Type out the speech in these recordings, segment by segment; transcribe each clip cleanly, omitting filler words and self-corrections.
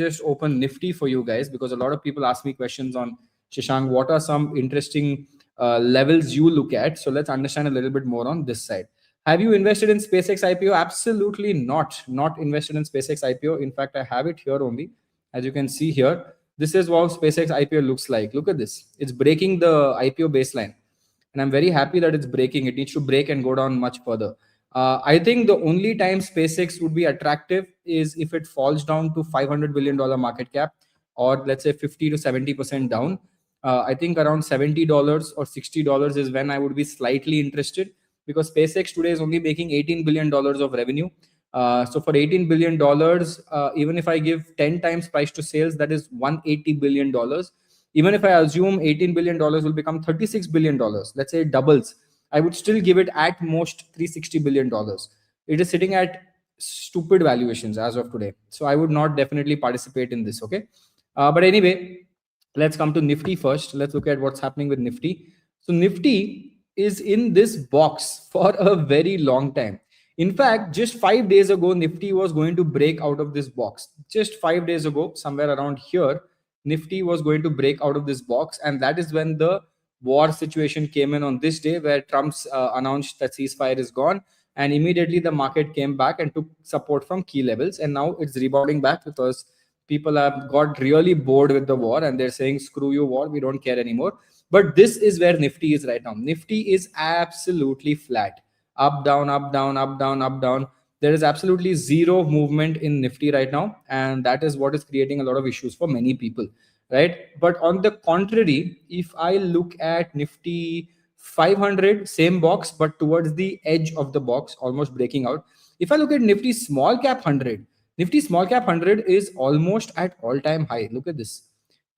just open Nifty for you guys, because a lot of people ask me questions on, Shashank, what are some interesting levels you look at? So let's understand a little bit more on this side. Have you invested in SpaceX IPO? Absolutely not. Not invested in SpaceX IPO. In fact, I have it here only. As you can see here, this is what SpaceX IPO looks like. Look at this. It's breaking the IPO baseline. And I'm very happy that it's breaking. It needs to break and go down much further. I think the only time SpaceX would be attractive is if it falls down to $500 billion market cap, or let's say 50 to 70% down. I think around $70 or $60 is when I would be slightly interested, because SpaceX today is only making $18 billion of revenue. So for $18 billion, even if I give 10 times price to sales, that is $180 billion. Even if I assume $18 billion will become $36 billion, let's say it doubles, I would still give it at most $360 billion. It is sitting at stupid valuations as of today. So I would not definitely participate in this. Okay. But anyway, let's come to Nifty first. Let's look at what's happening with Nifty. So Nifty is in this box for a very long time. In fact, just 5 days ago, Nifty was going to break out of this box. Just 5 days ago, somewhere around here, Nifty was going to break out of this box. And that is when the war situation came in on this day, where Trump's announced that ceasefire is gone. And immediately the market came back and took support from key levels. And now it's rebounding back because people have got really bored with the war and they're saying, screw you war, we don't care anymore. But this is where Nifty is right now. Nifty is absolutely flat. Up, down, up, down, up, down, up, down. There is absolutely zero movement in Nifty right now. And that is what is creating a lot of issues for many people, right? But on the contrary, if I look at Nifty 500, same box, but towards the edge of the box, almost breaking out. If I look at Nifty Small Cap 100, Nifty Small Cap 100 is almost at all-time high. Look at this.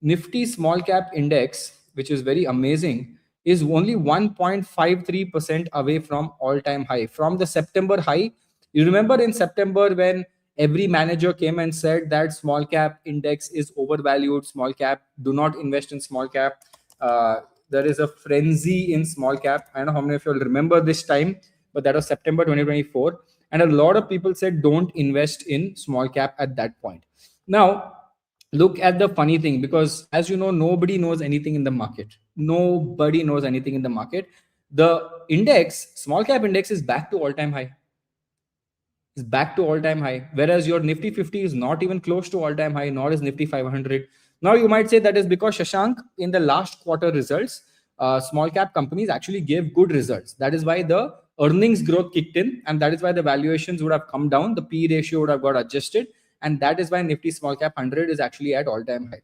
Nifty Small Cap Index, which is very amazing, is only 1.53% away from all-time high. From the September high, you remember in September when every manager came and said that small cap index is overvalued, small cap, do not invest in small cap. There is a frenzy in small cap. I don't know how many of you will remember this time, but that was September 2024. And a lot of people said don't invest in small cap at that point. Now, look at the funny thing, because as you know, nobody knows anything in the market. Nobody knows anything in the market. The index, small cap index, is back to all-time high. Is back to all-time high, whereas your Nifty 50 is not even close to all-time high, nor is Nifty 500. Now you might say that is because, Shashank, in the last quarter results, small cap companies actually gave good results. That is why the earnings growth kicked in, and that is why the valuations would have come down, the P ratio would have got adjusted, and that is why Nifty Small Cap 100 is actually at all-time high.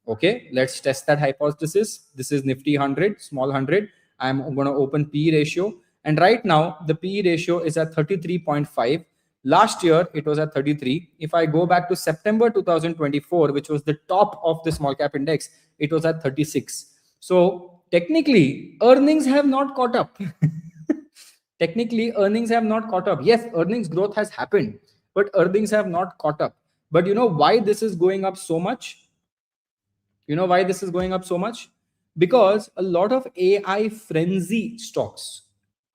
Okay, let's test that hypothesis. This is Nifty 100, small 100. I'm going to open P ratio, and right now the P ratio is at 33.5. Last year, it was at 33. If I go back to September 2024, which was the top of the small cap index, it was at 36. So technically, earnings have not caught up. Technically, earnings have not caught up. Yes, earnings growth has happened, but earnings have not caught up. But you know why this is going up so much? You know why this is going up so much? Because a lot of AI frenzy stocks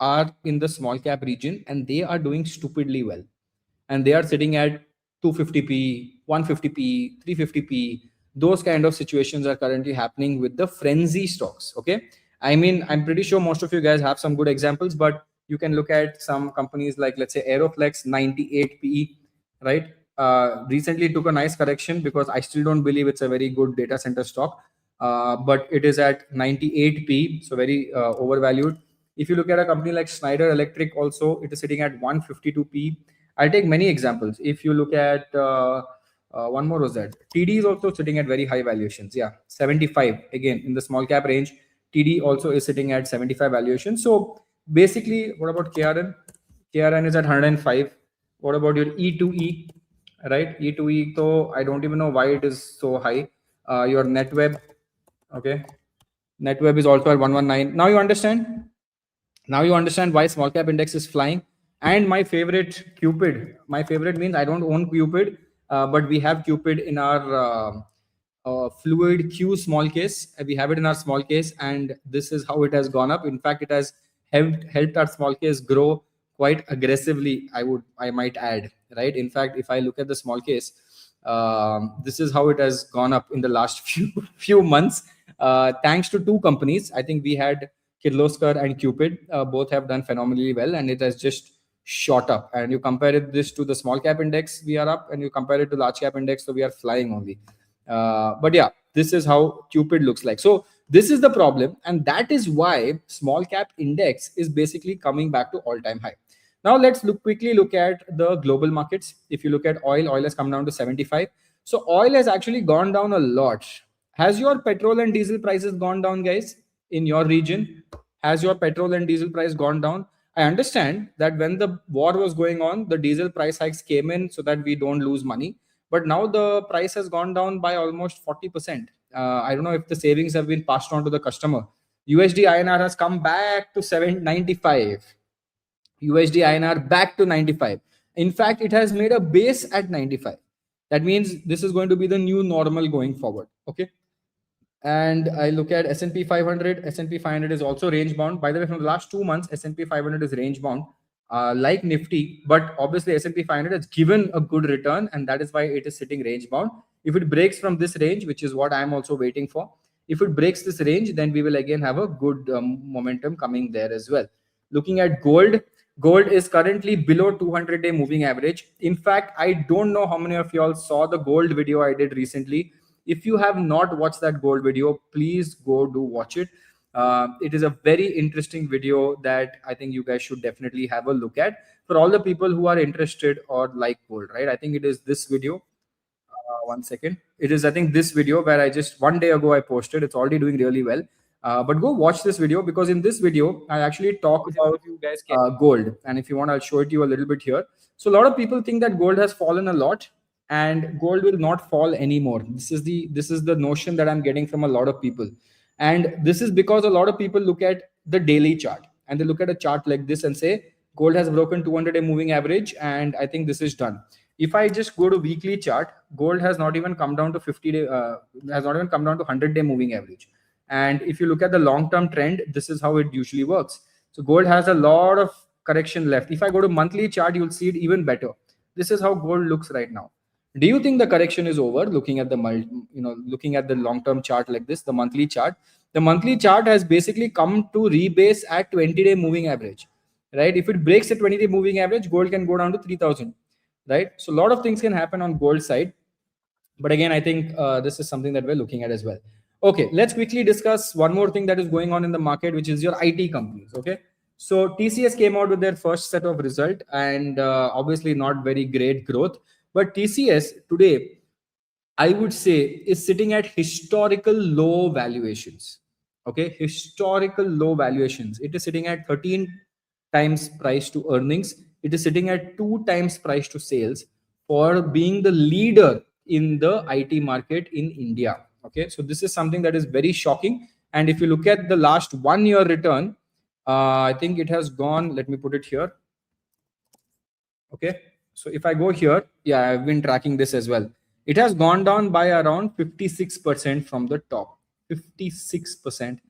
are in the small cap region and they are doing stupidly well. And they are sitting at 250p, 150p, 350p. Those kind of situations are currently happening with the frenzy stocks. Okay. I mean, I'm pretty sure most of you guys have some good examples, but you can look at some companies like, let's say, Aeroflex, 98 PE, right? Recently took a nice correction because I still don't believe it's a very good data center stock, but it is at 98 PE, so very overvalued. If you look at a company like Schneider Electric, also it is sitting at 152 PE. I'll take many examples. If you look at one more was that TD is also sitting at very high valuations. Yeah, 75 again in the small cap range. TD also is sitting at 75 valuation. So basically, what about KRN? KRN is at 105. What about your E2E? Right, E2E. So I don't even know why it is so high. Your NetWeb, okay, NetWeb is also at 119. Now you understand. Now you understand why small cap index is flying. And my favorite, Cupid. My favorite means I don't own Cupid, but we have Cupid in our FluidQ small case. We have it in our small case, and this is how it has gone up. In fact, it has helped our small case grow quite aggressively. I might add, right? In fact, if I look at the small case, This is how it has gone up in the last few months, thanks to two companies. I think we had Kirloskar and Cupid. Both have done phenomenally well, and it has just shot up. And you compare this to the small cap index, we are up, and you compare it to large cap index, so we are flying only. But yeah, this is how Cupid looks like. So this is the problem, and that is why small cap index is basically coming back to all-time high. Now let's quickly look at the global markets. If you look at oil has come down to 75. So oil has actually gone down a lot. Has your petrol and diesel prices gone down, guys, in your region? Has your petrol and diesel price gone down? I understand that when the war was going on, the diesel price hikes came in so that we don't lose money. But now the price has gone down by almost 40%. I don't know if the savings have been passed on to the customer. USD INR has come back to 795. USD INR back to 95. In fact, it has made a base at 95. That means this is going to be the new normal going forward. Okay. And I look at S&P 500. S&P 500 is also range bound. By the way, from the last 2 months, S&P 500 is range bound, like Nifty. But obviously, S&P 500 has given a good return, and that is why it is sitting range bound. If it breaks from this range, which is what I'm also waiting for, if it breaks this range, then we will again have a good momentum coming there as well. Looking at gold, gold is currently below 200-day moving average. In fact, I don't know how many of you all saw the gold video I did recently. If you have not watched that gold video, please go do watch it. It is a very interesting video that I think you guys should definitely have a look at for all the people who are interested or like gold, right? I think it is this video. 1 second. It is, I think, this video where I just 1 day ago I posted. It's already doing really well. But go watch this video, because in this video I actually talk about you guys gold. And if you want, I'll show it to you a little bit here. So a lot of people think that gold has fallen a lot, and gold will not fall anymore. This is the notion that I'm getting from a lot of people. And this is because a lot of people look at the daily chart, and they look at a chart like this and say gold has broken 200-day moving average, and I think this is done. If I just go to weekly chart, gold has not even come down to 50-day, has not even come down to 100-day moving average. And if you look at the long-term trend, this is how it usually works. So gold has a lot of correction left. If I go to monthly chart, you'll see it even better. This is how gold looks right now. Do you think the correction is over? Looking at the looking at the long-term chart like this, the monthly chart has basically come to rebase at 20-day moving average, right? If it breaks the 20-day moving average, gold can go down to 3,000, right? So a lot of things can happen on gold side. But again, I think this is something that we're looking at as well. Okay, let's quickly discuss one more thing that is going on in the market, which is your IT companies. Okay, so TCS came out with their first set of result, and obviously not very great growth. But TCS today, I would say, is sitting at historical low valuations. Okay, historical low valuations. It is sitting at 13 times price to earnings. It is sitting at 2 times price to sales for being the leader in the IT market in India. Okay, so this is something that is very shocking. And if you look at the last 1 year return, I think it has gone, let me put it here. Okay, so if I go here, yeah, I've been tracking this as well. It has gone down by around 56% from the top. 56%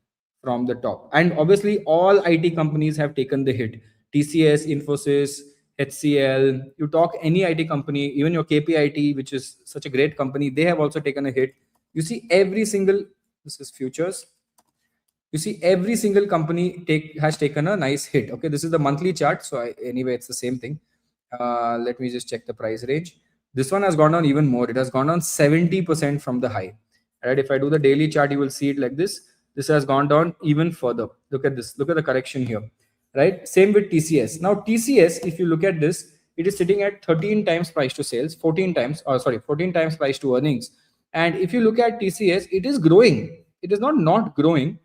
from the top. And obviously all IT companies have taken the hit. TCS, Infosys, HCL, you talk any IT company, even your KPIT, which is such a great company, they have also taken a hit. You see every single, this is futures. You see every single company has taken a nice hit. Okay, this is the monthly chart. So anyway, it's the same thing. Let me just check the price range. This one has gone down even more. It has gone down 70% from the high. Right? If I do the daily chart, you will see it like this. This has gone down even further. Look at this. Look at the correction here. Right? Same with TCS. Now TCS, if you look at this, it is sitting at 13 times price to sales, 14 times price to earnings. And if you look at TCS, it is growing. It is not growing.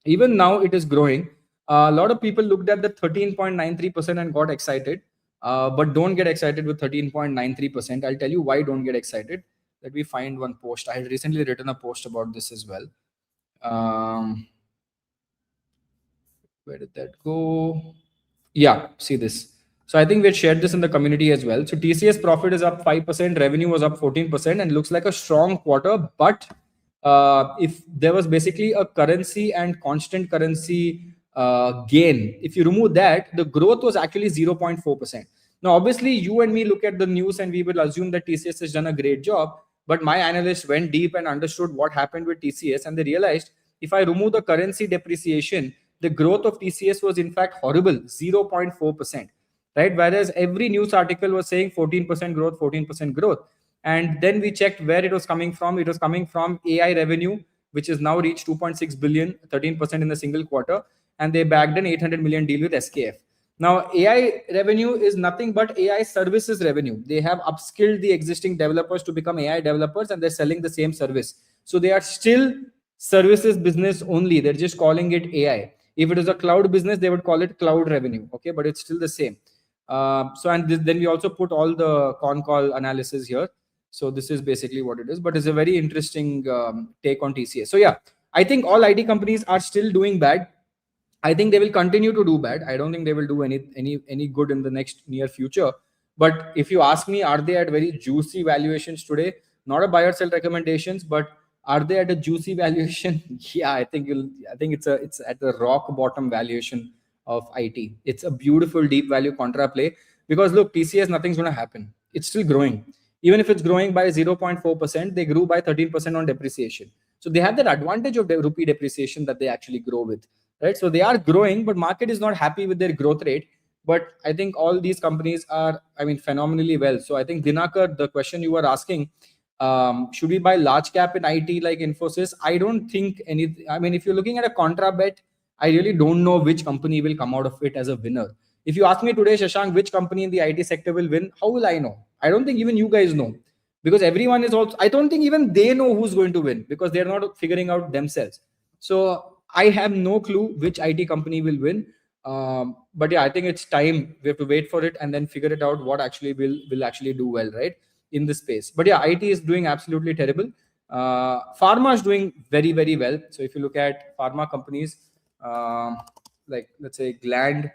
Even now it is growing. A lot of people looked at the 13.93% and got excited. But don't get excited with 13.93%. I'll tell you why don't get excited. Let me find one post. I had recently written a post about this as well. Where did that go? Yeah, see this. So I think we had shared this in the community as well. So TCS profit is up 5%, revenue was up 14%, and looks like a strong quarter. But if there was basically a currency and constant currency gain, if you remove that, the growth was actually 0.4%. Now, obviously, you and me look at the news and we will assume that TCS has done a great job. But my analyst went deep and understood what happened with TCS, and they realized if I remove the currency depreciation, the growth of TCS was in fact horrible, 0.4%, right? Whereas every news article was saying 14% growth, 14% growth. And then we checked where it was coming from. It was coming from AI revenue, which has now reached 2.6 billion, 13% in the single quarter. And they bagged an 800 million deal with SKF. Now, AI revenue is nothing but AI services revenue. They have upskilled the existing developers to become AI developers, and they're selling the same service. So they are still services business only. They're just calling it AI. If it is a cloud business, they would call it cloud revenue. Okay, but it's still the same. Then we also put all the con call analysis here. So this is basically what it is, but it's a very interesting take on TCS. So yeah, I think all IT companies are still doing bad. I think they will continue to do bad. I don't think they will do any good in the next near future. But if you ask me, are they at very juicy valuations today? Not a buy or sell recommendations, but are they at a juicy valuation? Yeah, I think it's at the rock bottom valuation of IT. It's a beautiful deep value contra play because look, TCS, nothing's going to happen. It's still growing. Even if it's growing by 0.4%, they grew by 13% on depreciation. So they have that advantage of the rupee depreciation that they actually grow with, right? So they are growing, but market is not happy with their growth rate. But I think all these companies are, phenomenally well. So I think Dinakar, the question you were asking, should we buy large cap in IT like Infosys? I don't think any. If you're looking at a contra bet, I really don't know which company will come out of it as a winner. If you ask me today, Shashank, which company in the IT sector will win, how will I know? I don't think even you guys know, because everyone is also, I don't think even they know who's going to win because they're not figuring out themselves. So I have no clue which IT company will win. But yeah, I think it's time. We have to wait for it and then figure it out what actually will actually do well, right, in this space. But yeah, IT is doing absolutely terrible. Pharma is doing very, very well. So if you look at pharma companies, like let's say Gland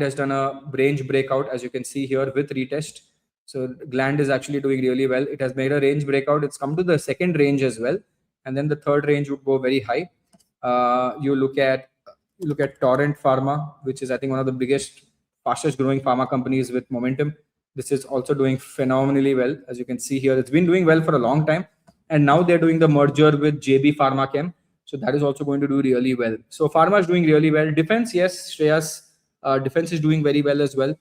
has done a range breakout, as you can see here with retest. So Gland is actually doing really well. It has made a range breakout. It's come to the second range as well, and then the third range would go very high. You look at Torrent Pharma, which is I think one of the biggest, fastest growing pharma companies with momentum. This is also doing phenomenally well, as you can see here. It's been doing well for a long time, and now they're doing the merger with JB Pharmachem. So that is also going to do really well. So pharma is doing really well. Defense, yes, Shreyas, defense is doing very well as well.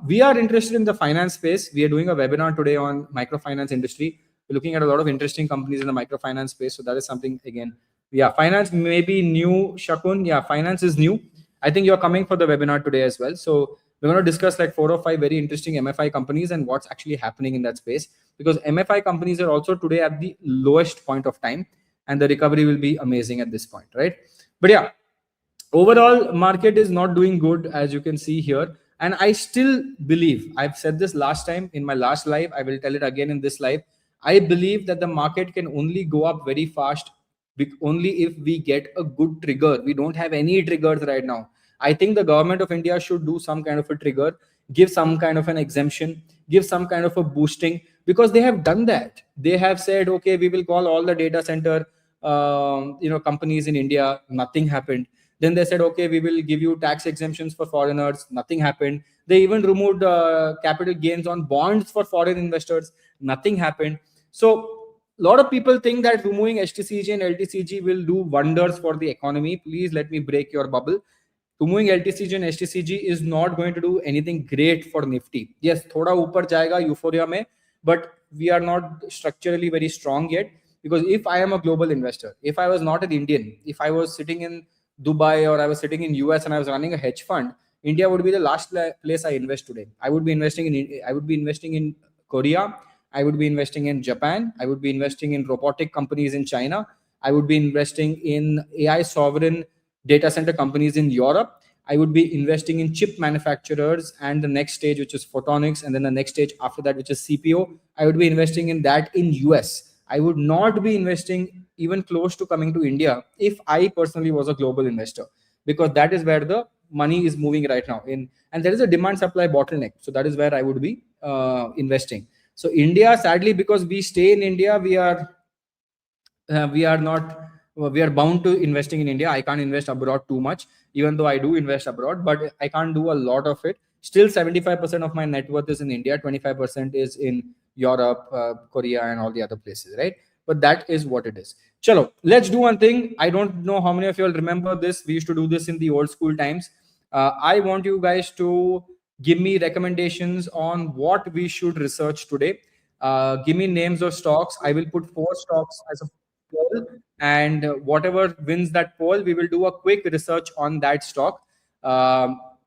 We are interested in the finance space. We are doing a webinar today on microfinance industry. We're looking at a lot of interesting companies in the microfinance space. So that is something, again, yeah, finance may be new, Shakun. Yeah, finance is new. I think you're coming for the webinar today as well. So we're going to discuss like 4 or 5 very interesting MFI companies and what's actually happening in that space, because MFI companies are also today at the lowest point of time, and the recovery will be amazing at this point, right? But yeah, overall market is not doing good, as you can see here. And I still believe, I've said this last time in my last live, I will tell it again in this live, I believe that the market can only go up very fast only if we get a good trigger. We don't have any triggers right now. I think the government of India should do some kind of a trigger, give some kind of an exemption, give some kind of a boosting, because they have done that. They have said, okay, we will call all the data center companies in India. Nothing happened. Then they said, okay, we will give you tax exemptions for foreigners. Nothing happened. They even removed capital gains on bonds for foreign investors. Nothing happened. So a lot of people think that removing HTCG and LTCG will do wonders for the economy. Please let me break your bubble. Removing LTCG and HTCG is not going to do anything great for Nifty. Yes, thoda upar jayega euphoria mein, but we are not structurally very strong yet. Because if I am a global investor, if I was not an Indian, if I was sitting in Dubai or I was sitting in US and I was running a hedge fund, India would be the last place I invest today. I would be investing in Korea. I would be investing in Japan. I would be investing in robotic companies in China. I would be investing in AI sovereign data center companies in Europe. I would be investing in chip manufacturers, and the next stage, which is photonics, and then the next stage after that, which is CPO. I would be investing in that in US. I would not be investing even close to coming to India if I personally was a global investor, because that is where the money is moving right now in, and there is a demand supply bottleneck. So that is where I would be investing. So India, sadly, because we stay in India, we are bound to investing in India. I can't invest abroad too much, even though I do invest abroad, but I can't do a lot of it. Still 75% of my net worth is in India, 25% is in Europe, Korea, and all the other places, right? But that is what it is. Chalo, let's do one thing. I don't know how many of you all remember this. We used to do this in the old school times. I want you guys to give me recommendations on what we should research today. Give me names of stocks. I will put 4 stocks as a poll, and whatever wins that poll, we will do a quick research on that stock.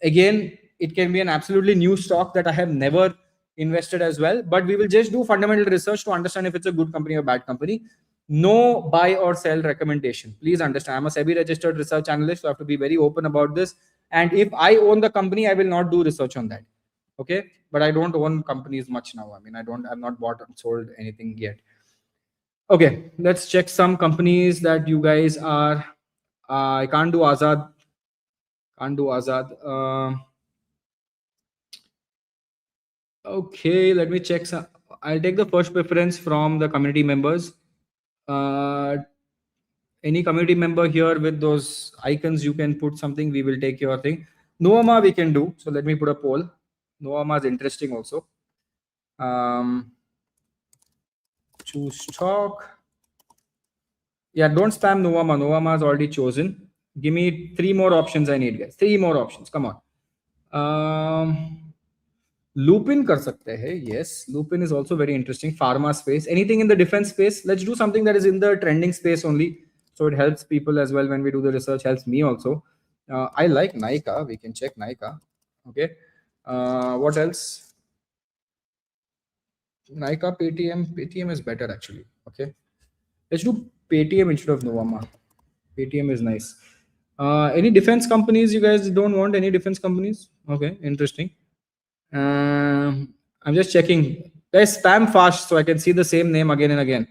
Again, it can be an absolutely new stock that I have never invested as well, but we will just do fundamental research to understand if it's a good company or bad company. No buy or sell recommendation. Please understand, I'm a SEBI registered research analyst, so I have to be very open about this. And if I own the company, I will not do research on that. Okay, but I don't own companies much now. I mean, I've not bought and sold anything yet. Okay, let's check some companies that you guys are. I can't do Azad. Can't do Azad. Okay, let me check some. I'll take the first preference from the community members. Any community member here with those icons, you can put something. We will take your thing. Nuvama we can do. So let me put a poll. Nuvama is interesting also. Choose stock. Yeah, don't spam Nuvama. Nuvama is already chosen. Give me 3 more options. I need, guys. 3 more options. Come on. Lupin kar sakte hai. Yes, Lupin is also very interesting. Pharma space. Anything in the defense space. Let's do something that is in the trending space only. So it helps people as well when we do the research. Helps me also. I like Nykaa. We can check Nykaa. Okay. What else? Nykaa, Paytm. Paytm is better actually. Okay. Let's do Paytm instead of Nuvama. Paytm is nice. Any defense companies you guys don't want? Any defense companies? Okay, interesting. I'm just checking. Guys, spam fast so I can see the same name again and again.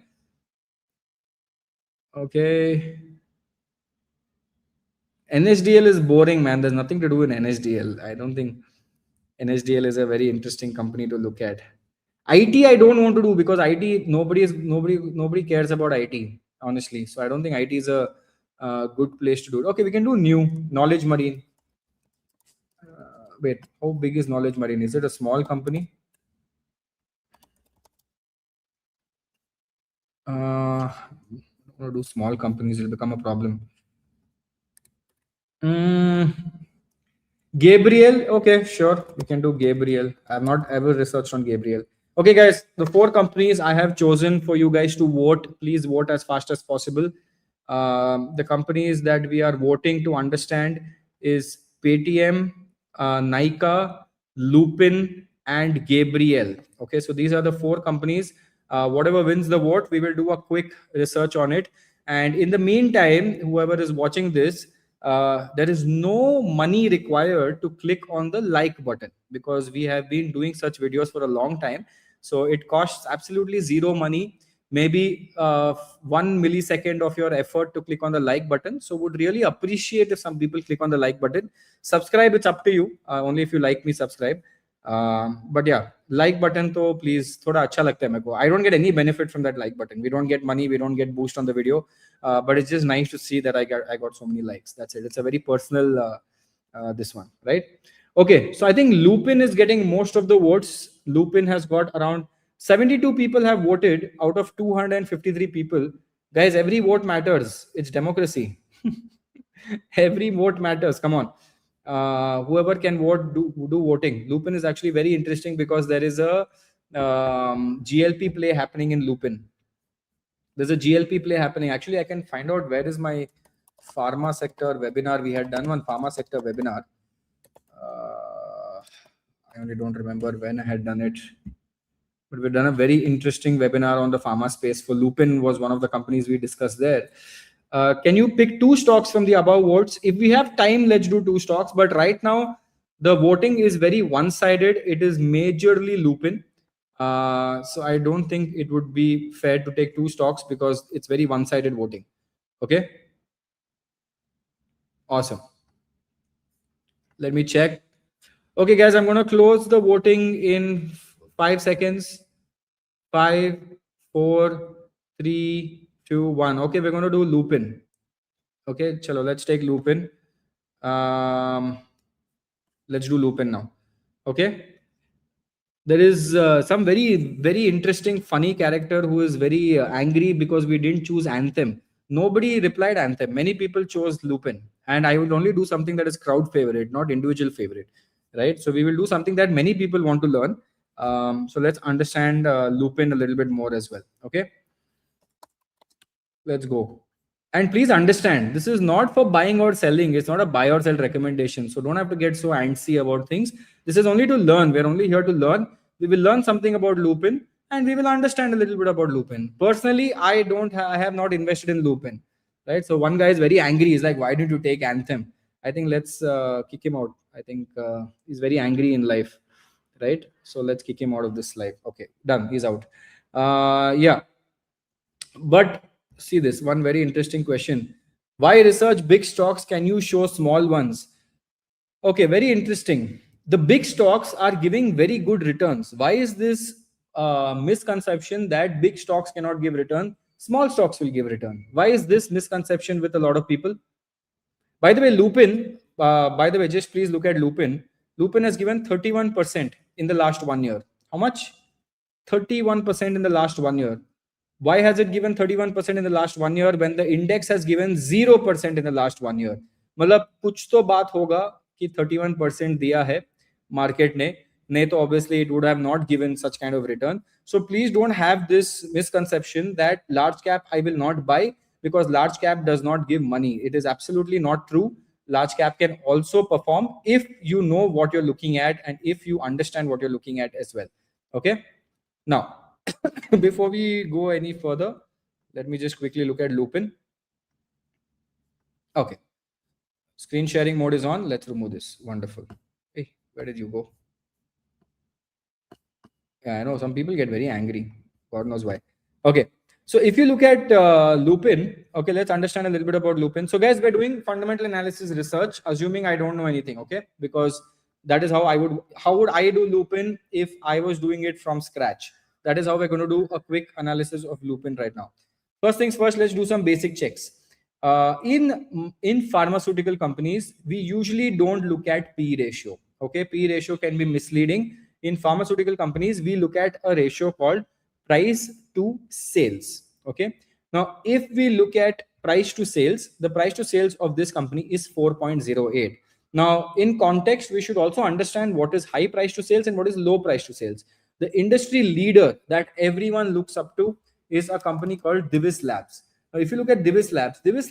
Okay. NHDL is boring, man. There's nothing to do in NHDL. I don't think NHDL is a very interesting company to look at. IT I don't want to do because IT nobody cares about IT, honestly. So I don't think IT is a good place to do it. Okay, we can do new Knowledge Marine. Wait, how big is Knowledge Marine? Is it a small company? I'm going to do small companies. It'll become a problem. Gabriel. Okay, sure. We can do Gabriel. I've not ever researched on Gabriel. Okay, guys, the 4 companies I have chosen for you guys to vote. Please vote as fast as possible. The companies that we are voting to understand is Paytm, Nykaa, Lupin, and Gabriel. Okay, so these are the 4 companies. Whatever wins the vote, we will do a quick research on it. And in the meantime, whoever is watching this, there is no money required to click on the like button because we have been doing such videos for a long time. So it costs absolutely 0 money, maybe 1 millisecond of your effort to click on the like button. So would really appreciate if some people click on the like button. Subscribe, it's up to you. Only if you like me, subscribe. But yeah, like button to please thoda acha lagta hai meko. I don't get any benefit from that like button. We don't get money, we don't get boost on the video, but it's just nice to see that I got so many likes. That's it. It's a very personal this one, right? Okay, so I think Lupin is getting most of the votes. Lupin has got around 72 people have voted out of 253 people. Guys, every vote matters. It's democracy. Every vote matters. Come on. Whoever can vote, do voting. Lupin is actually very interesting because there is a GLP play happening in Lupin. There's a GLP play happening. Actually, I can find out where is my pharma sector webinar. We had done one pharma sector webinar. I only don't remember when I had done it. But we've done a very interesting webinar on the pharma space. For Lupin was one of the companies we discussed there. Can you pick 2 stocks from the above votes? If we have time, let's do 2 stocks. But right now, the voting is very one-sided. It is majorly Lupin. So I don't think it would be fair to take 2 stocks because it's very one-sided voting. Okay. Awesome. Let me check. Okay, guys, I'm going to close the voting in 5 seconds. 5, 4, 3, 2, 1. Okay, we're going to do Lupin. Okay, chalo, let's take Lupin. Let's do Lupin now. Okay. There is some very interesting funny character who is very angry because we didn't choose Anthem. Nobody replied Anthem. Many people chose Lupin, and I will only do something that is crowd favorite, not individual favorite, right? So we will do something that many people want to learn. So let's understand Lupin a little bit more as well. Okay, let's go. And please understand, this is not for buying or selling. It's not a buy or sell recommendation. So don't have to get so antsy about things. This is only to learn. We're only here to learn. We will learn something about Lupin and we will understand a little bit about Lupin. Personally, I have not invested in Lupin, right? So one guy is very angry. He's like, why didn't you take Anthem? I think let's kick him out. I think he's very angry in life, right? So let's kick him out of this life. Okay, done. He's out. Yeah. But see this one very interesting question. Why research big stocks? Can you show small ones? Okay, very interesting. The big stocks are giving very good returns. Why is this misconception that big stocks cannot give return? Small stocks will give return. Why is this misconception with a lot of people? By the way, Lupin, just please look at Lupin. Lupin has given 31% in the last 1 year. How much? 31% in the last 1 year. Why has it given 31% in the last 1 year when the index has given 0% in the last 1 year? मतलब कुछ तो बात होगा कि 31% दिया है market ने, नहीं तो obviously it would have not given such kind of return. So please don't have this misconception that large cap I will not buy because large cap does not give money. It is absolutely not true. Large cap can also perform if you know what you're looking at and if you understand what you're looking at as well. Okay. Now, before we go any further, let me just quickly look at Lupin. Okay. Screen sharing mode is on. Let's remove this. Wonderful. Hey, where did you go? Yeah, I know some people get very angry. God knows why. Okay. So if you look at Lupin, okay, let's understand a little bit about Lupin. So guys, we're doing fundamental analysis research, assuming I don't know anything, okay? Because that is how would I do Lupin if I was doing it from scratch? That is how we're going to do a quick analysis of Lupin right now. First things first, let's do some basic checks. In pharmaceutical companies, we usually don't look at P ratio. Okay, P ratio can be misleading. In pharmaceutical companies, we look at a ratio called price to sales. Okay, now if we look at price to sales, the price to sales of this company is 4.08. Now, in context, we should also understand what is high price to sales and what is low price to sales. The industry leader that everyone looks up to is a company called Divis Labs. Now, if you look at Divis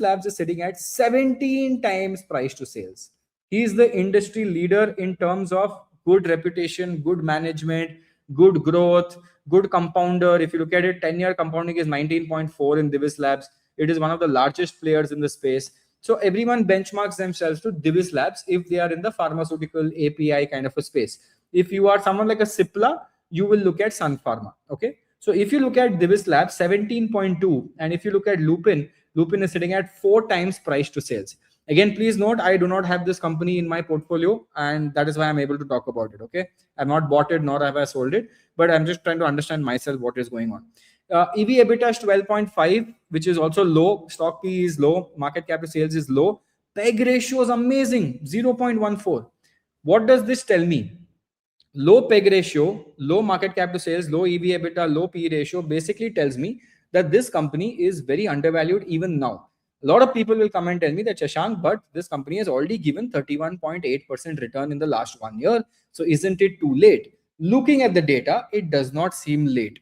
Labs is sitting at 17 times price to sales. He is the industry leader in terms of good reputation, good management, good growth, good compounder. If you look at it, 10-year compounding is 19.4 in Divis Labs. It is one of the largest players in the space. So everyone benchmarks themselves to Divis Labs if they are in the pharmaceutical API kind of a space. If you are someone like a Cipla, you will look at Sun Pharma. Okay. So if you look at Divis Labs, 17.2, and if you look at Lupin, Lupin is sitting at 4 times price to sales. Again, please note, I do not have this company in my portfolio, and that is why I'm able to talk about it. Okay. I've not bought it, nor have I sold it, but I'm just trying to understand myself what is going on. EV EBITDA is 12.5, which is also low. Stock P is low. Market cap to sales is low. PEG ratio is amazing, 0.14. What does this tell me? Low PEG ratio, low market cap to sales, low EV EBITDA, low P ratio basically tells me that this company is very undervalued even now. A lot of people will come and tell me that, Shashank, but this company has already given 31.8% return in the last 1 year. So isn't it too late? Looking at the data, it does not seem late.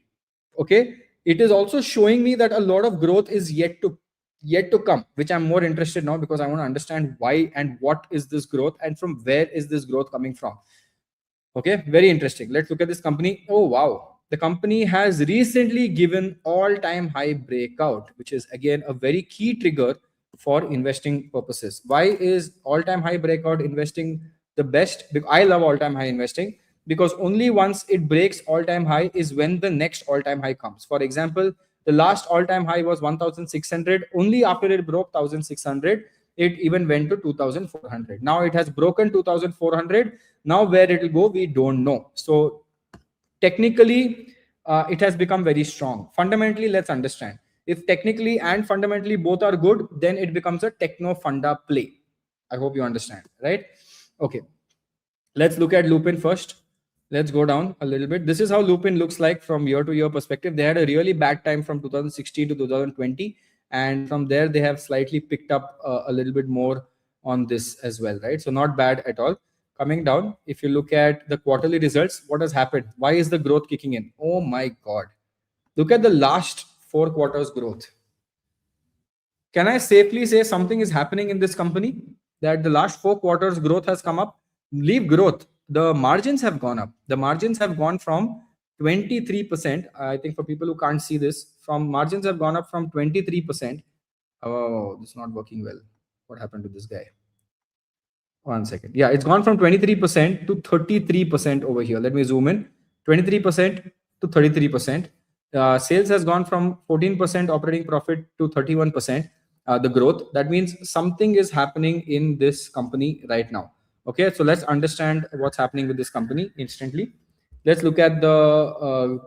Okay. It is also showing me that a lot of growth is yet to come, which I'm more interested now because I want to understand why and what is this growth and from where is this growth coming from. Okay, very interesting. Let's look at this company. Oh, wow. The company has recently given all-time high breakout, which is again a very key trigger for investing purposes. Why is all-time high breakout investing the best? Because I love all-time high investing because only once it breaks all-time high is when the next all-time high comes. For example, the last all-time high was 1,600. Only after it broke 1,600, it even went to 2,400. Now it has broken 2,400. Now where it will go, we don't know. So technically, it has become very strong. Fundamentally, let's understand. If technically and fundamentally both are good, then it becomes a techno funda play. I hope you understand, right? Okay. Let's look at Lupin first. Let's go down a little bit. This is how Lupin looks like from year to year perspective. They had a really bad time from 2016 to 2020. And from there, they have slightly picked up a little bit more on this as well, right? So not bad at all. Coming down, if you look at the quarterly results, what has happened? Why is the growth kicking in? Oh my God. Look at the last 4 quarters growth. Can I safely say something is happening in this company? That the last 4 quarters growth has come up? Leave growth. The margins have gone up. The margins have gone from 23%. I think for people who can't see this, from margins have gone up from 23%. Oh, this is not working well. What happened to this guy? 1 second. Yeah, it's gone from 23% to 33% over here. Let me zoom in. 23% to 33%. Sales has gone from 14% operating profit to 31%. The growth. That means something is happening in this company right now. Okay, so let's understand what's happening with this company instantly. Let's look at the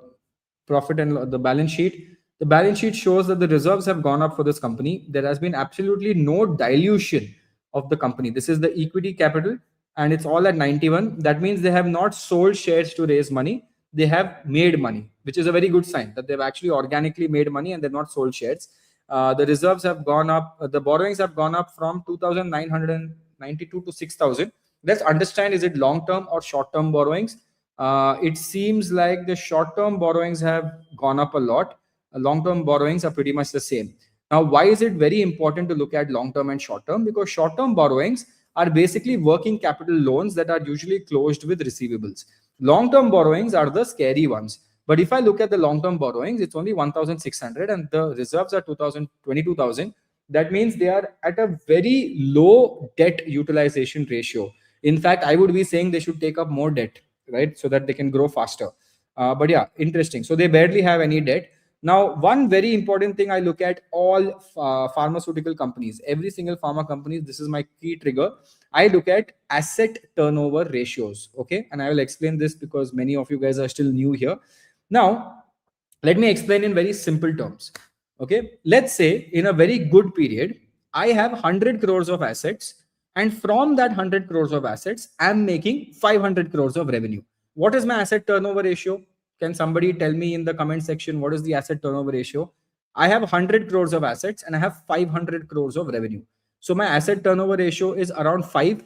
profit and the balance sheet. The balance sheet shows that the reserves have gone up for this company. There has been absolutely no dilution of the company. This is the equity capital and it's all at 91. That means they have not sold shares to raise money. They have made money, which is a very good sign that they've actually organically made money and they've not sold shares. The reserves have gone up. The borrowings have gone up from 2,992 to 6,000. Let's understand, is it long-term or short-term borrowings? It seems like the short-term borrowings have gone up a lot. Long-term borrowings are pretty much the same. Now, why is it very important to look at long-term and short-term? Because short-term borrowings are basically working capital loans that are usually closed with receivables. Long-term borrowings are the scary ones. But if I look at the long-term borrowings, it's only 1,600 and the reserves are 22,000. That means they are at a very low debt utilization ratio. In fact, I would be saying they should take up more debt, right? So that they can grow faster. But yeah, interesting. So they barely have any debt. Now, one very important thing I look at all pharmaceutical companies, every single pharma company, this is my key trigger. I look at asset turnover ratios. Okay. And I will explain this because many of you guys are still new here. Now, let me explain in very simple terms. Okay. Let's say in a very good period, I have 100 crores of assets. And from that 100 crores of assets, I'm making 500 crores of revenue. What is my asset turnover ratio? Can somebody tell me in the comment section, what is the asset turnover ratio? I have 100 crores of assets and I have 500 crores of revenue. So my asset turnover ratio is around 5,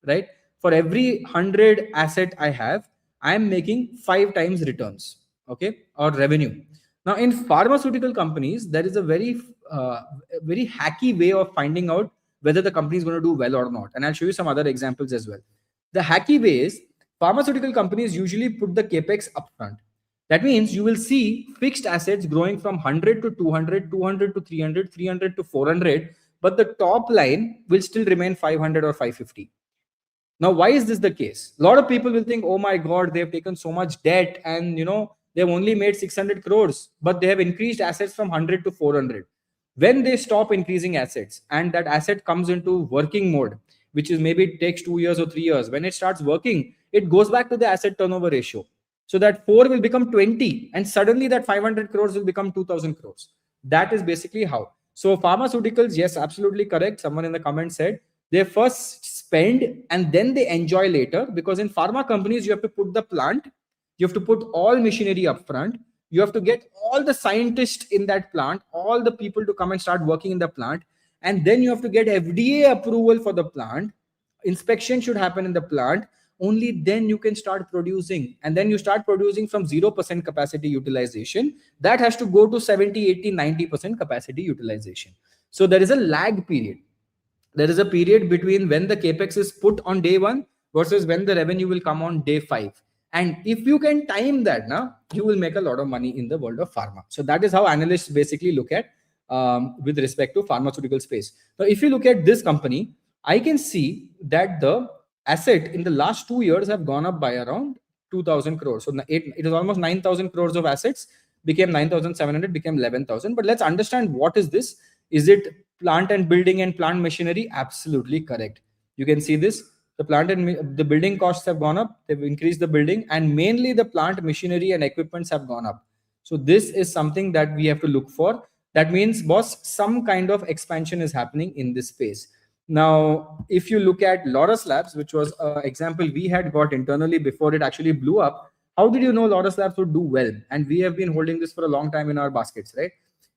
right? For every 100 asset I have, I'm making 5 times returns, okay, or revenue. Now in pharmaceutical companies, there is a very hacky way of finding out whether the company is going to do well or not. And I'll show you some other examples as well. The hacky way is pharmaceutical companies usually put the capex upfront. That means you will see fixed assets growing from 100 to 200, 200 to 300, 300 to 400, but the top line will still remain 500 or 550. Now, why is this the case? A lot of people will think, oh my God, they've taken so much debt and, they've only made 600 crores, but they have increased assets from 100 to 400. When they stop increasing assets and that asset comes into working mode, which is maybe it takes 2 years or 3 years, when it starts working, it goes back to the asset turnover ratio. So that 4 will become 20 and suddenly that 500 crores will become 2000 crores. That is basically how. So pharmaceuticals, yes, absolutely correct. Someone in the comments said they first spend and then they enjoy later, because in pharma companies, you have to put the plant, you have to put all machinery up front. You have to get all the scientists in that plant, all the people to come and start working in the plant. And then you have to get FDA approval for the plant. Inspection should happen in the plant. Only then you can start producing. And then you start producing from 0% capacity utilization. That has to go to 70, 80, 90% capacity utilization. So there is a lag period. There is a period between when the capex is put on day 1 versus when the revenue will come on day 5. And if you can time that, now you will make a lot of money in the world of pharma. So that is how analysts basically look at with respect to pharmaceutical space. So if you look at this company, I can see that the asset in the last 2 years have gone up by around 2,000 crores. So it is almost 9,000 crores of assets, became 9,700, became 11,000. But let's understand, what is this? Is it plant and building and plant machinery? Absolutely correct. You can see this. The plant and the building costs have gone up. They've increased the building, and mainly the plant machinery and equipments have gone up. So this is something that we have to look for. That means, boss, some kind of expansion is happening in this space. Now, if you look at Laurus Labs, which was an example we had got internally before it actually blew up, how did you know Laurus Labs would do well? And we have been holding this for a long time in our baskets, right?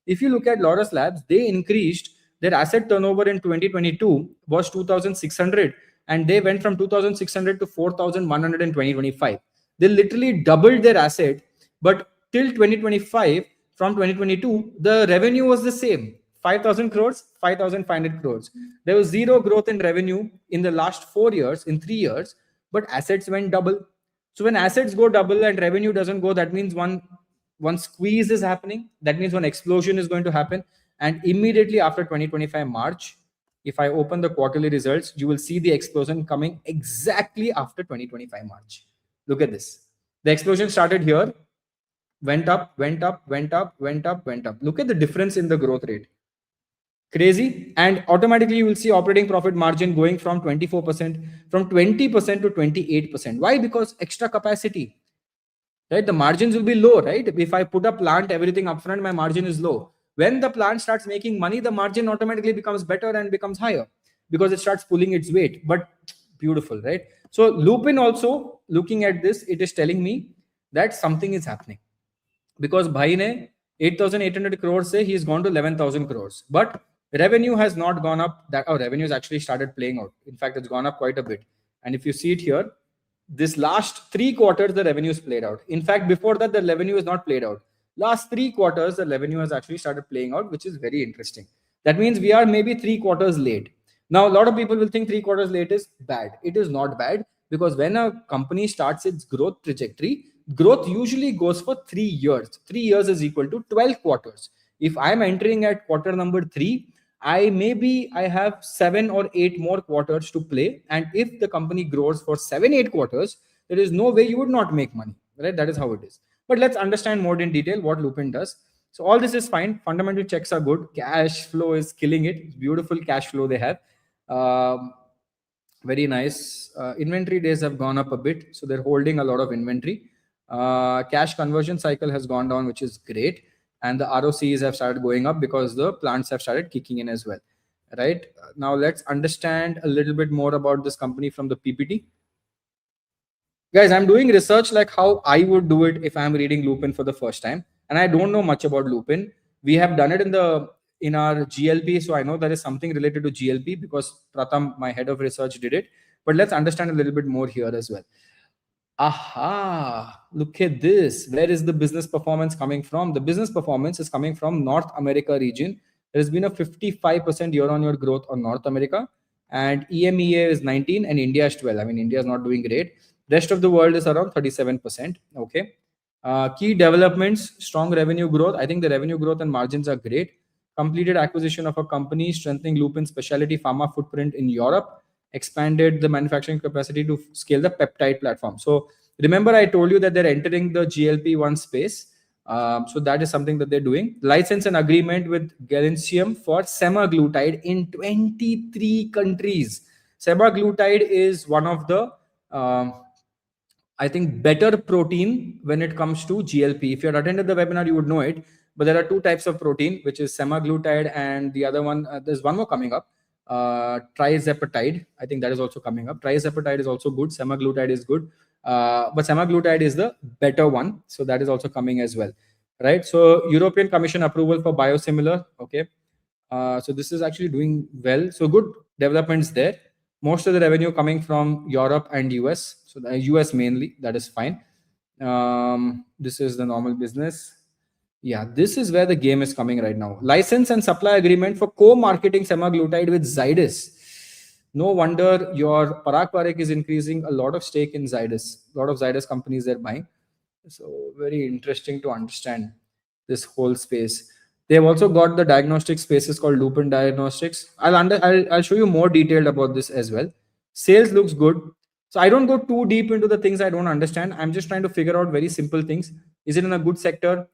If you look at Laurus Labs, they increased their asset turnover in 2022 was 2,600, and they went from 2,600 to 4,100 in 2025. They literally doubled their asset, but till 2025, from 2022, the revenue was the same. 5,000 crores, 5,500 crores. There was zero growth in revenue in the last 4 years, in 3 years, but assets went double. So when assets go double and revenue doesn't go, that means one squeeze is happening. That means one explosion is going to happen. And immediately after 2025 March, if I open the quarterly results, you will see the explosion coming exactly after 2025 March. Look at this. The explosion started here, went up, went up, went up, went up, went up. Look at the difference in the growth rate. Crazy. And automatically you will see operating profit margin going from 24%, from 20% to 28%. Why? Because extra capacity, right? The margins will be low, right? If I put a plant, everything upfront, my margin is low. When the plant starts making money, the margin automatically becomes better and becomes higher because it starts pulling its weight. But beautiful, right? So Lupin also, looking at this, it is telling me that something is happening, because bhai ne 8,800 crores say he's gone to 11,000 crores, but revenue has not gone up. That our revenue has actually started playing out. In fact, it's gone up quite a bit. And if you see it here, this last 3 quarters the revenue is played out. In fact, before that the revenue is not played out. Last 3 quarters the revenue has actually started playing out, which is very interesting. That means we are maybe 3 quarters late. Now a lot of people will think 3 quarters late is bad. It is not bad, because when a company starts its growth trajectory, growth usually goes for 3 years. 3 years is equal to 12 quarters. If I'm entering at quarter number 3, I have 7 or 8 more quarters to play. And if the company grows for 7, 8 quarters, there is no way you would not make money, right? That is how it is. But let's understand more in detail what Lupin does. So all this is fine. Fundamental checks are good. Cash flow is killing it. It's beautiful cash flow they have. Very nice. Inventory days have gone up a bit, so they're holding a lot of inventory. Cash conversion cycle has gone down, which is great. And the ROCs have started going up because the plants have started kicking in as well. Right now, let's understand a little bit more about this company from the PPT. Guys, I'm doing research like how I would do it if I'm reading Lupin for the first time. And I don't know much about Lupin. We have done it in our GLP. So I know there is something related to GLP because Pratham, my head of research, did it. But let's understand a little bit more here as well. Aha, look at this. Where is the business performance coming from? The business performance is coming from North America region. There has been a 55% year-on-year growth on North America, and EMEA is 19 and India is 12. I mean, India is not doing great. Rest of the world is around 37%. Okay. Key developments, strong revenue growth. I think the revenue growth and margins are great. Completed acquisition of a company, strengthening Lupin specialty pharma footprint in Europe. Expanded the manufacturing capacity to scale the peptide platform. So remember, I told you that they're entering the GLP-1 space. So that is something that they're doing. License and agreement with Galincium for semaglutide in 23 countries. Semaglutide is one of the I think better protein when it comes to GLP. If you had attended the webinar, you would know it. But there are 2 types of protein, which is semaglutide, and the other one, there's one more coming up, trizepatide. I think that is also coming up. Trizepatide is also good. Semaglutide is good. But semaglutide is the better one. So that is also coming as well. Right. So European Commission approval for biosimilar. Okay. So this is actually doing well. So good developments there. Most of the revenue coming from Europe and US. So the US mainly, that is fine. This is the normal business. Yeah, this is where the game is coming right now. License and supply agreement for co-marketing semaglutide with Zydus. No wonder your Parag Parikh is increasing a lot of stake in Zydus. A lot of Zydus companies they're buying. So very interesting to understand this whole space. They've also got the diagnostic spaces called Lupin Diagnostics. I'll show you more detailed about this as well. Sales looks good. So I don't go too deep into the things I don't understand. I'm just trying to figure out very simple things. Is it in a good sector?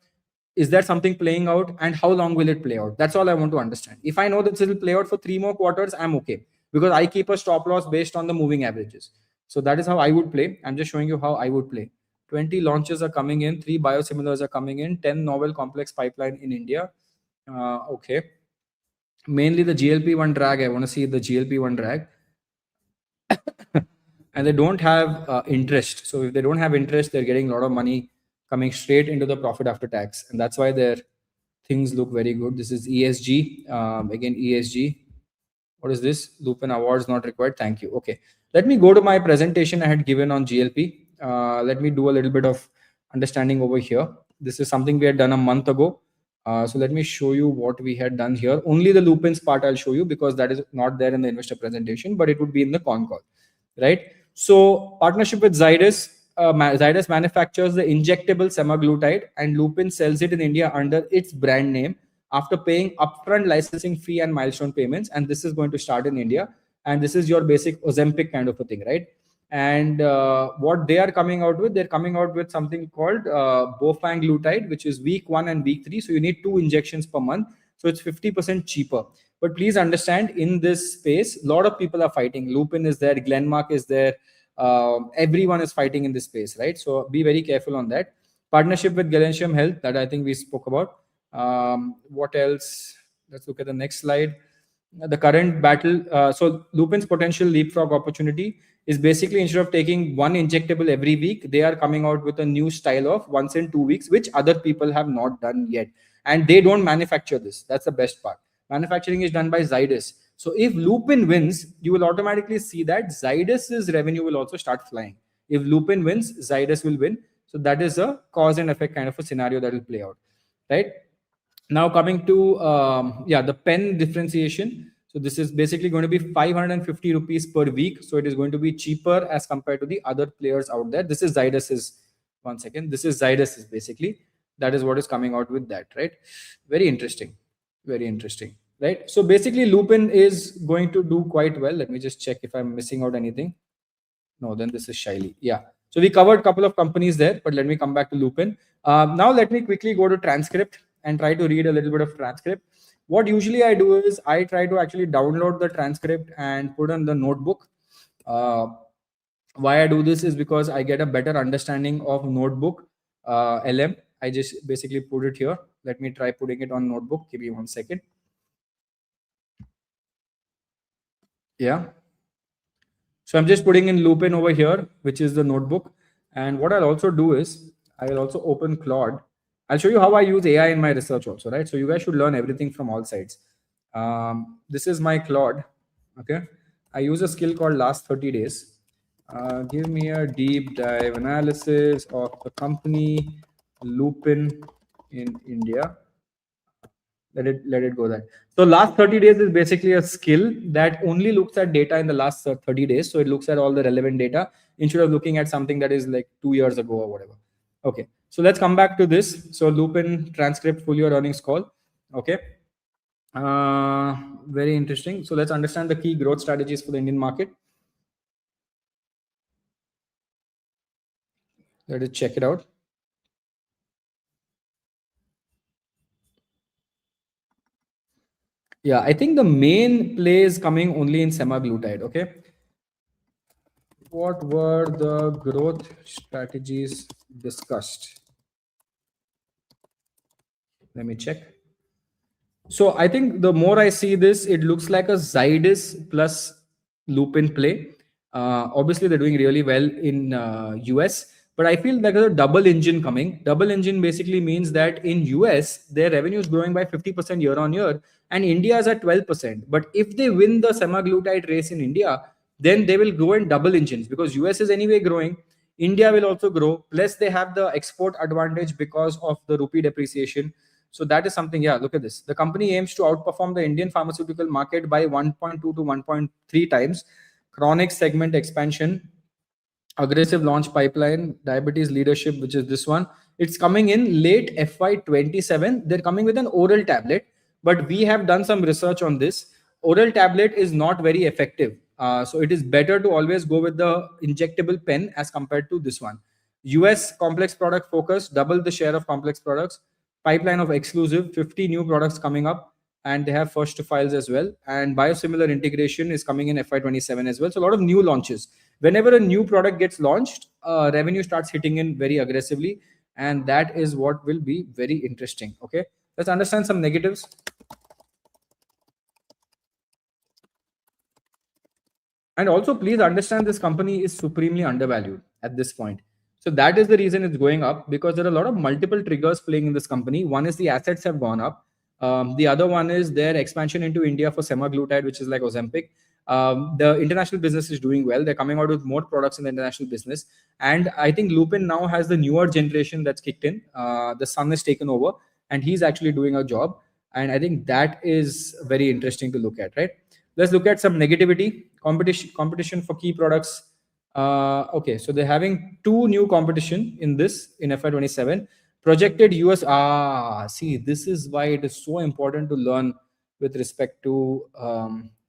Is there something playing out? And how long will it play out? That's all I want to understand. If I know that it will play out for 3 more quarters, I'm okay. Because I keep a stop loss based on the moving averages. So that is how I would play. I'm just showing you how I would play. 20 launches are coming in, 3 biosimilars are coming in, 10 novel complex pipeline in India. Okay. mainly the GLP-1 drag. I want to see the GLP-1 drag. And they don't have interest. So if they don't have interest, they're getting a lot of money coming straight into the profit after tax. And that's why their things look very good. This is ESG. Again, ESG. What is this? Lupin awards not required. Thank you. Okay. Let me go to my presentation I had given on GLP. Let me do a little bit of understanding over here. This is something we had done a month ago. So let me show you what we had done here. Only the Lupin's part I'll show you because that is not there in the investor presentation, but it would be in the con call, right? So partnership with Zydus. Zydus manufactures the injectable semaglutide and Lupin sells it in India under its brand name after paying upfront licensing fee and milestone payments. And this is going to start in India. And this is your basic Ozempic kind of a thing, right? And what they are coming out with, they're coming out with something called bofanglutide, which is week 1 and week 3. So you need 2 injections per month. So it's 50% cheaper. But please understand, in this space, a lot of people are fighting. Lupin is there, Glenmark is there. Everyone is fighting in this space, right? So be very careful on that. Partnership with Galatium Health, that I think we spoke about. What else? Let's look at the next slide. The current battle. So Lupin's potential leapfrog opportunity is basically, instead of taking 1 injectable every week, they are coming out with a new style of once in 2 weeks, which other people have not done yet. And they don't manufacture this. That's the best part. Manufacturing is done by Zydus. So if Lupin wins, you will automatically see that Zydus's revenue will also start flying. If Lupin wins, Zydus will win. So that is a cause and effect kind of a scenario that will play out, right? Now coming to the pen differentiation. So this is basically going to be 550 rupees per week. So it is going to be cheaper as compared to the other players out there. This is Zydus's. One second. This is Zydus's basically. That is what is coming out with that, right? Very interesting. Very interesting, right? So basically Lupin is going to do quite well. Let me just check if I'm missing out anything. No, then this is Shaili. Yeah. So we covered a couple of companies there, but let me come back to Lupin. Now let me quickly go to transcript and try to read a little bit of transcript. What usually I do is I try to actually download the transcript and put on the notebook. Why I do this is because I get a better understanding of notebook LM. I just basically put it here. Let me try putting it on notebook. Give me 1 second. Yeah. So I'm just putting in Lupin over here, which is the notebook. And what I'll also do is I will also open Claude. I'll show you how I use AI in my research also, right? So you guys should learn everything from all sides. This is my Claude. Okay. I use a skill called last 30 days. Give me a deep dive analysis of the company Lupin in India. Let it go there. So last 30 days is basically a skill that only looks at data in the last 30 days. So it looks at all the relevant data instead of looking at something that is like 2 years ago or whatever. Okay. So let's come back to this. So Lupin transcript full year earnings call. Okay. Very interesting. So let's understand the key growth strategies for the Indian market. Let us check it out. Yeah, I think the main play is coming only in semaglutide. Okay. What were the growth strategies discussed? Let me check. So I think the more I see this, it looks like a Zydus plus Lupin play. Obviously, they're doing really well in US, but I feel like there's a double engine coming. Double engine basically means that in US, their revenue is growing by 50% year on year, and India is at 12%. But if they win the semaglutide race in India, then they will grow in double engines because US is anyway growing. India will also grow. Plus, they have the export advantage because of the rupee depreciation. So that is something. Yeah, look at this. The company aims to outperform the Indian pharmaceutical market by 1.2 to 1.3 times. Chronic segment expansion, aggressive launch pipeline, diabetes leadership, which is this one. It's coming in late FY27. They're coming with an oral tablet, but we have done some research on this. Oral tablet is not very effective. So it is better to always go with the injectable pen as compared to this one. US complex product focus, double the share of complex products. Pipeline of exclusive, 50 new products coming up, and they have first to files as well. And biosimilar integration is coming in FY27 as well. So a lot of new launches. Whenever a new product gets launched, revenue starts hitting in very aggressively, and that is what will be very interesting. Okay, let's understand some negatives. And also, please understand this company is supremely undervalued at this point. So that is the reason it's going up, because there are a lot of multiple triggers playing in this company. One is the assets have gone up. The other one is their expansion into India for semaglutide, which is like Ozempic. The international business is doing well. They're coming out with more products in the international business. And I think Lupin now has the newer generation that's kicked in. The son is taken over and he's actually doing a job. And I think that is very interesting to look at, right? Let's look at some negativity. Competition for key products. Okay, so they're having two new competition in this in FY27. Projected US. See, this is why it is so important to learn with respect to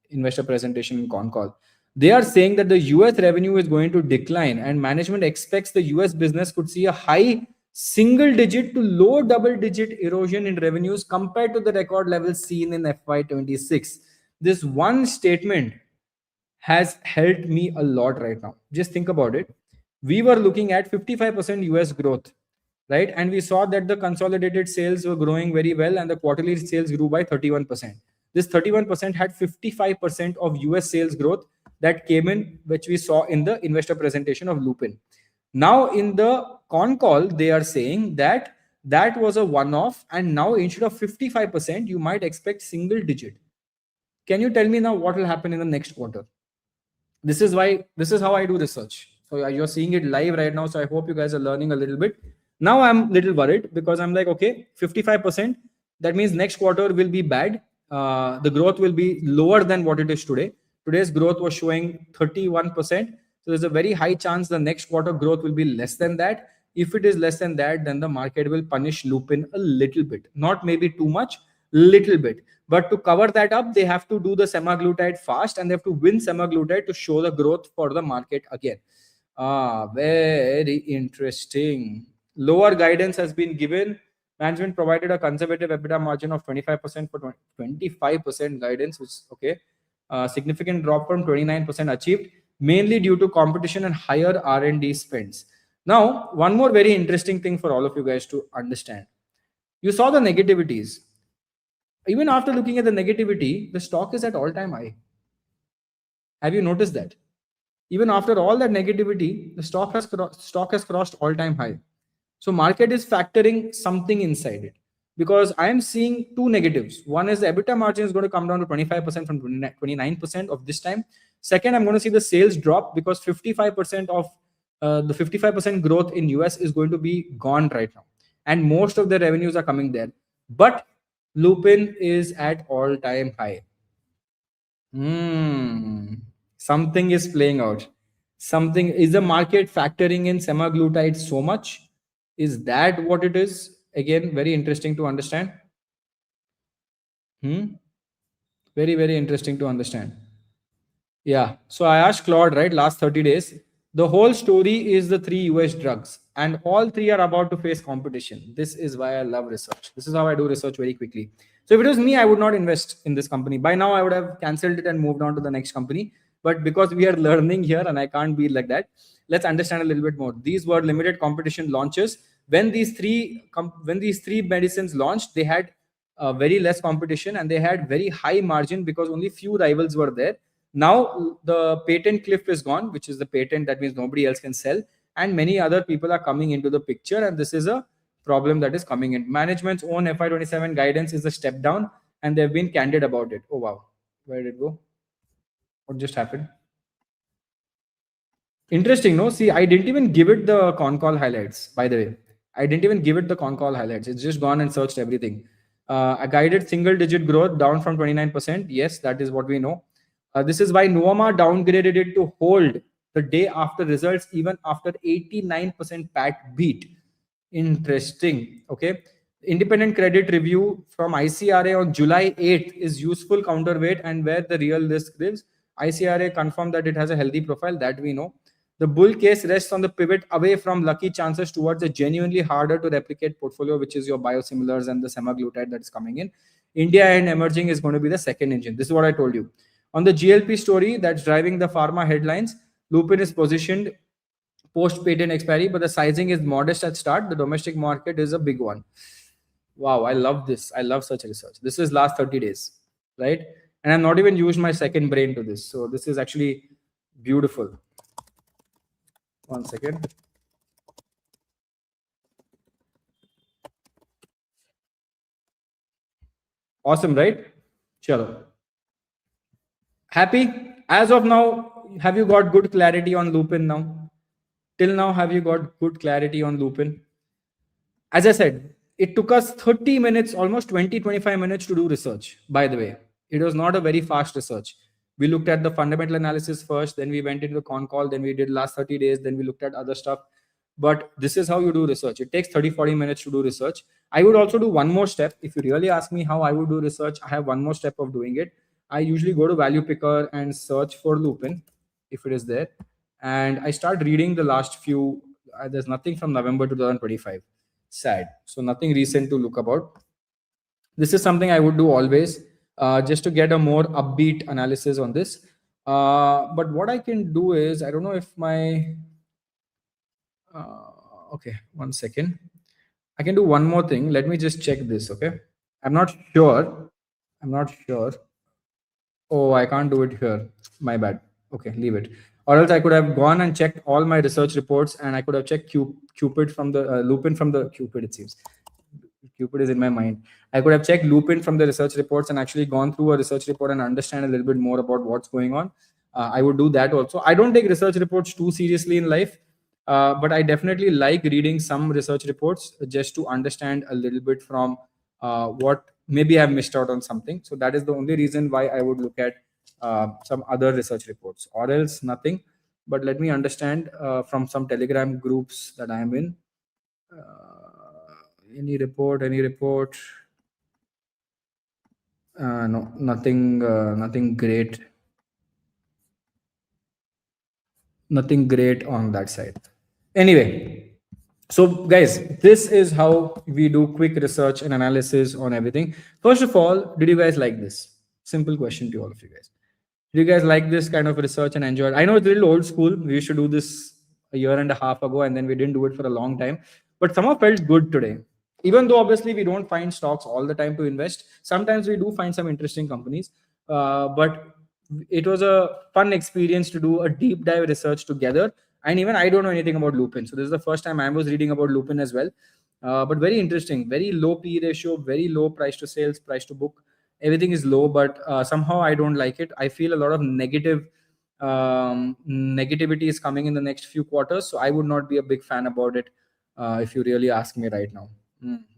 investor presentation in con call. They are saying that the US revenue is going to decline, and management expects the US business could see a high single digit to low double digit erosion in revenues compared to the record levels seen in FY26. This one statement has helped me a lot right now. Just think about it. We were looking at 55% US growth, right? And we saw that the consolidated sales were growing very well and the quarterly sales grew by 31%. This 31% had 55% of US sales growth that came in, which we saw in the investor presentation of Lupin. Now, in the con call, they are saying that that was a one-off, and now instead of 55%, you might expect single digit. Can you tell me now what will happen in the next quarter? This is how I do research. So you're seeing it live right now. So I hope you guys are learning a little bit. Now I'm a little worried because I'm like, okay, 55%. That means next quarter will be bad. The growth will be lower than what it is today. Today's growth was showing 31%. So there's a very high chance the next quarter growth will be less than that. If it is less than that, then the market will punish Lupin a little bit. Not maybe too much, little bit. But to cover that up, they have to do the semaglutide fast and they have to win semaglutide to show the growth for the market again. Very interesting. Lower guidance has been given. Management provided a conservative EBITDA margin of 25% for 25% guidance, which is okay. Significant drop from 29% achieved, mainly due to competition and higher R&D spends. Now, one more very interesting thing for all of you guys to understand. You saw the negativities. Even after looking at the negativity, the stock is at all-time high. Have you noticed that? Even after all that negativity, the stock has crossed all-time high. So market is factoring something inside it, because I am seeing two negatives. One is the EBITDA margin is going to come down to 25% from 29% of this time. Second, I'm going to see the sales drop because 55% of the 55% growth in US is going to be gone right now. And most of the revenues are coming there. But Lupin is at all-time high. Something is playing out. Something is the market factoring in semaglutide so much. Is that what it is? Again, very interesting to understand. Very, very interesting to understand. Yeah. So I asked Claude, right, last 30 days. The whole story is the 3 US drugs, and all 3 are about to face competition. This is why I love research. This is how I do research very quickly. So if it was me, I would not invest in this company. By now, I would have cancelled it and moved on to the next company. But because we are learning here and I can't be like that, let's understand a little bit more. These were limited competition launches. When these three medicines launched, they had very less competition and they had very high margin because only few rivals were there. Now the patent cliff is gone, which is the patent. That means nobody else can sell, and many other people are coming into the picture, and this is a problem that is coming in. Management's own FY27 guidance is a step down, and they've been candid about it. Oh wow, where did it go? What just happened? Interesting, no? See, I didn't even give it the con call highlights, by the way. I didn't even give it the con call highlights. It's just gone and searched everything. I guided single digit growth down from 29%. Yes, that is what we know. This is why Nuvama downgraded it to hold the day after results, even after 89% PAT beat. Interesting. Okay. Independent credit review from ICRA on July 8th is useful counterweight, and where the real risk lives. ICRA confirmed that it has a healthy profile, that we know. The bull case rests on the pivot away from lucky chances towards a genuinely harder to replicate portfolio, which is your biosimilars and the semaglutide that is coming in. India and emerging is going to be the second engine. This is what I told you. On the GLP story that's driving the pharma headlines, Lupin is positioned post-patent expiry, but the sizing is modest at start. The domestic market is a big one. Wow, I love this. I love such research. This is last 30 days, right? And I'm not even used my second brain to this. So this is actually Beautiful. One second. Awesome, right? Chalo. Happy? As of now, have you got good clarity on Lupin now? Till now, have you got good clarity on Lupin? As I said, it took us 30 minutes, almost 20, 25 minutes to do research, by the way. It was not a very fast research. We looked at the fundamental analysis first, then we went into the con call, then we did last 30 days, then we looked at other stuff. But this is how you do research. It takes 30, 40 minutes to do research. I would also do one more step. If you really ask me how I would do research, I have one more step of doing it. I usually go to Value Picker and search for Lupin, if it is there. And I start reading the last few. There's nothing from November 2025. Sad. So nothing recent to look about. This is something I would do always, just to get a more upbeat analysis on this. But what I can do is, I don't know if my... okay, one second. I can do one more thing. Let me just check this, okay? I'm not sure. Oh, I can't do it here. My bad. Okay, leave it. Or else I could have gone and checked all my research reports, and I could have checked Cupid from the Lupin from the Cupid, it seems. Cupid is in my mind. I could have checked Lupin from the research reports and actually gone through a research report and understand a little bit more about what's going on. I would do that also. I don't take research reports too seriously in life, but I definitely like reading some research reports just to understand a little bit from what maybe I've missed out on something. So that is the only reason why I would look at some other research reports, or else nothing. But let me understand from some Telegram groups that I am in. Any report? No, nothing great. Nothing great on that side. Anyway, so guys, this is how we do quick research and analysis on everything. First of all, did you guys like this? Simple question to all of you guys. Do you guys like this kind of research and enjoy it? I know it's a little old school. We used to do this a year and a half ago, and then we didn't do it for a long time. But somehow felt good today. Even though obviously we don't find stocks all the time to invest, sometimes we do find some interesting companies. But it was a fun experience to do a deep dive research together. And even I don't know anything about Lupin. So this is the first time I was reading about Lupin as well. But very interesting, very low P ratio, very low price to sales, price to book. Everything is low, but somehow I don't like it. I feel a lot of negativity is coming in the next few quarters. So I would not be a big fan about it. If you really ask me right now,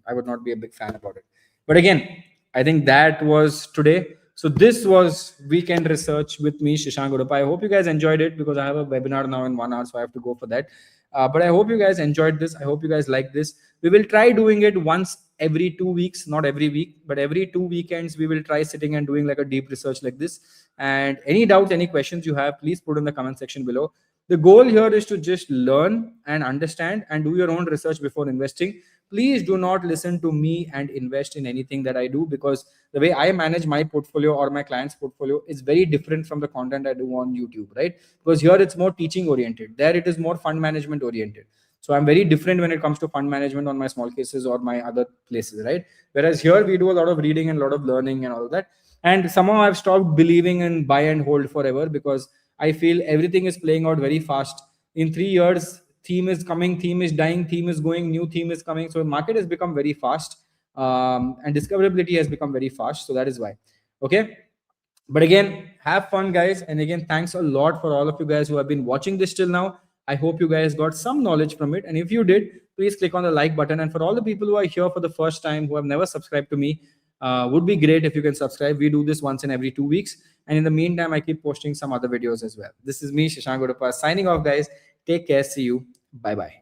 I would not be a big fan about it. But again, I think that was today. So this was weekend research with me, Shashank Udupa. I hope you guys enjoyed it, because I have a webinar now in 1 hour, so I have to go for that. But I hope you guys enjoyed this. I hope you guys like this. We will try doing it once every 2 weeks, not every week, but every 2 weekends, we will try sitting and doing like a deep research like this. And any doubts, any questions you have, please put in the comment section below. The goal here is to just learn and understand and do your own research before investing. Please do not listen to me and invest in anything that I do, because the way I manage my portfolio or my client's portfolio is very different from the content I do on YouTube, right? Because here it's more teaching oriented. There it is more fund management oriented. So I'm very different when it comes to fund management on my small cases or my other places, right? Whereas here we do a lot of reading and a lot of learning and all of that. And somehow I've stopped believing in buy and hold forever, because I feel everything is playing out very fast. In 3 years, theme is coming, theme is dying, theme is going, new theme is coming. So market has become very fast, and discoverability has become very fast. So that is why. Okay. But again, have fun, guys. And again, thanks a lot for all of you guys who have been watching this till now. I hope you guys got some knowledge from it. And if you did, please click on the like button. And for all the people who are here for the first time, who have never subscribed to me, would be great if you can subscribe. We do this once in every 2 weeks. And in the meantime, I keep posting some other videos as well. This is me, Shashank Udupa, signing off, guys. Take care. See you. Bye-bye.